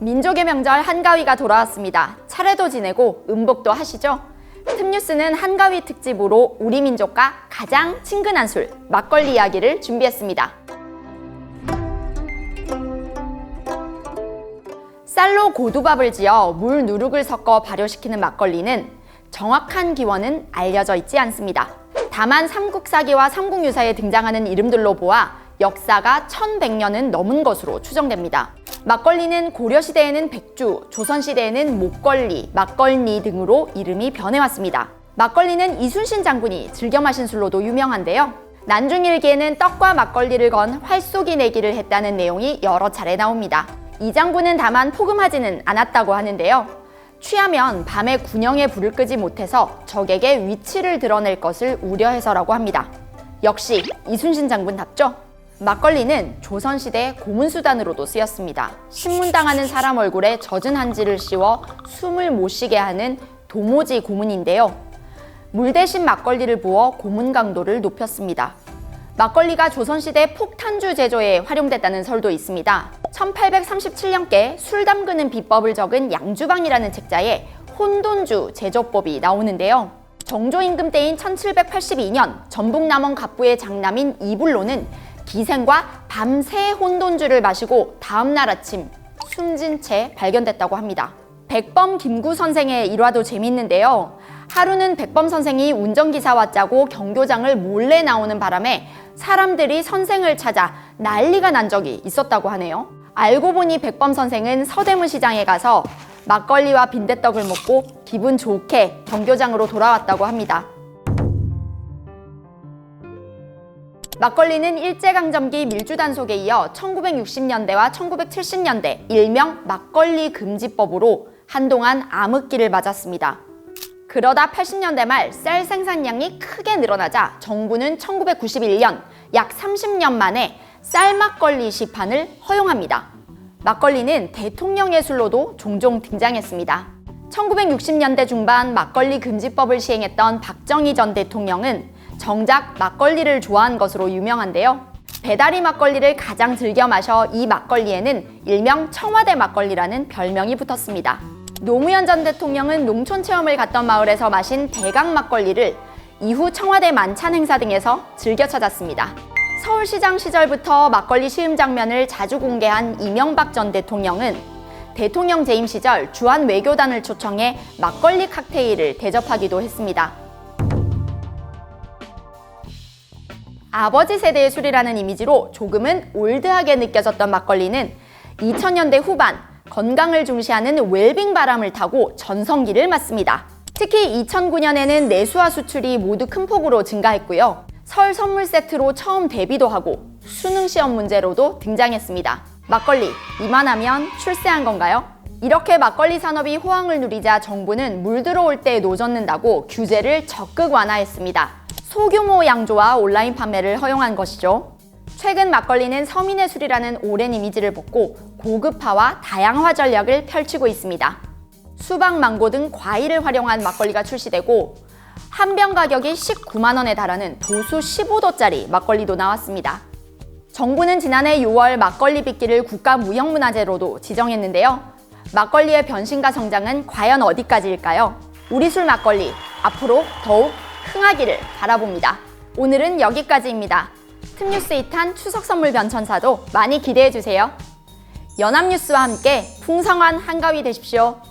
민족의 명절 한가위가 돌아왔습니다. 차례도 지내고 음복도 하시죠? 틈뉴스는 한가위 특집으로 우리 민족과 가장 친근한 술, 막걸리 이야기를 준비했습니다. 쌀로 고두밥을 지어 물 누룩을 섞어 발효시키는 막걸리는 정확한 기원은 알려져 있지 않습니다. 다만 삼국사기와 삼국유사에 등장하는 이름들로 보아 역사가 1100년은 넘은 것으로 추정됩니다. 막걸리는 고려시대에는 백주, 조선시대에는 목걸리, 막걸리 등으로 이름이 변해왔습니다. 막걸리는 이순신 장군이 즐겨 마신 술로도 유명한데요. 난중일기에는 떡과 막걸리를 건 활쏘기 내기를 했다는 내용이 여러 차례 나옵니다. 이 장군은 다만 포금하지는 않았다고 하는데요. 취하면 밤에 군영에 불을 끄지 못해서 적에게 위치를 드러낼 것을 우려해서라고 합니다. 역시 이순신 장군답죠? 막걸리는 조선시대 고문수단으로도 쓰였습니다. 신문당하는 사람 얼굴에 젖은 한지를 씌워 숨을 못 쉬게 하는 도모지 고문인데요. 물 대신 막걸리를 부어 고문 강도를 높였습니다. 막걸리가 조선시대 폭탄주 제조에 활용됐다는 설도 있습니다. 1837년께 술 담그는 비법을 적은 양주방이라는 책자에 혼돈주 제조법이 나오는데요. 정조 임금 때인 1782년 전북 남원 갑부의 장남인 이불로는 기생과 밤새 혼돈주를 마시고 다음날 아침 숨진 채 발견됐다고 합니다. 백범 김구 선생의 일화도 재밌는데요. 하루는 백범 선생이 운전기사와 짜고 경교장을 몰래 나오는 바람에 사람들이 선생을 찾아 난리가 난 적이 있었다고 하네요. 알고 보니 백범 선생은 서대문 시장에 가서 막걸리와 빈대떡을 먹고 기분 좋게 경교장으로 돌아왔다고 합니다. 막걸리는 일제강점기 밀주단속에 이어 1960년대와 1970년대 일명 막걸리 금지법으로 한동안 암흑기를 맞았습니다. 그러다 80년대 말 쌀 생산량이 크게 늘어나자 정부는 1991년 약 30년 만에 쌀막걸리 시판을 허용합니다. 막걸리는 대통령의 술로도 종종 등장했습니다. 1960년대 중반 막걸리 금지법을 시행했던 박정희 전 대통령은 정작 막걸리를 좋아한 것으로 유명한데요. 배다리 막걸리를 가장 즐겨 마셔 이 막걸리에는 일명 청와대 막걸리라는 별명이 붙었습니다. 노무현 전 대통령은 농촌 체험을 갔던 마을에서 마신 대강 막걸리를 이후 청와대 만찬 행사 등에서 즐겨 찾았습니다. 서울시장 시절부터 막걸리 시음 장면을 자주 공개한 이명박 전 대통령은 대통령 재임 시절 주한 외교단을 초청해 막걸리 칵테일을 대접하기도 했습니다. 아버지 세대의 술이라는 이미지로 조금은 올드하게 느껴졌던 막걸리는 2000년대 후반 건강을 중시하는 웰빙 바람을 타고 전성기를 맞습니다. 특히 2009년에는 내수화 수출이 모두 큰 폭으로 증가했고요. 설 선물 세트로 처음 데뷔도 하고 수능 시험 문제로도 등장했습니다. 막걸리, 이만하면 출세한 건가요? 이렇게 막걸리 산업이 호황을 누리자 정부는 물 들어올 때 노젓는다고 규제를 적극 완화했습니다. 소규모 양조와 온라인 판매를 허용한 것이죠. 최근 막걸리는 서민의 술이라는 오랜 이미지를 벗고 고급화와 다양화 전략을 펼치고 있습니다. 수박, 망고 등 과일을 활용한 막걸리가 출시되고 한 병 가격이 19만 원에 달하는 도수 15도짜리 막걸리도 나왔습니다. 정부는 지난해 6월 막걸리 빚기를 국가무형문화재로도 지정했는데요. 막걸리의 변신과 성장은 과연 어디까지일까요? 우리 술 막걸리, 앞으로 더욱 흥하기를 바라봅니다. 오늘은 여기까지입니다. 틈뉴스 2탄 추석 선물 변천사도 많이 기대해주세요. 연합뉴스와 함께 풍성한 한가위 되십시오.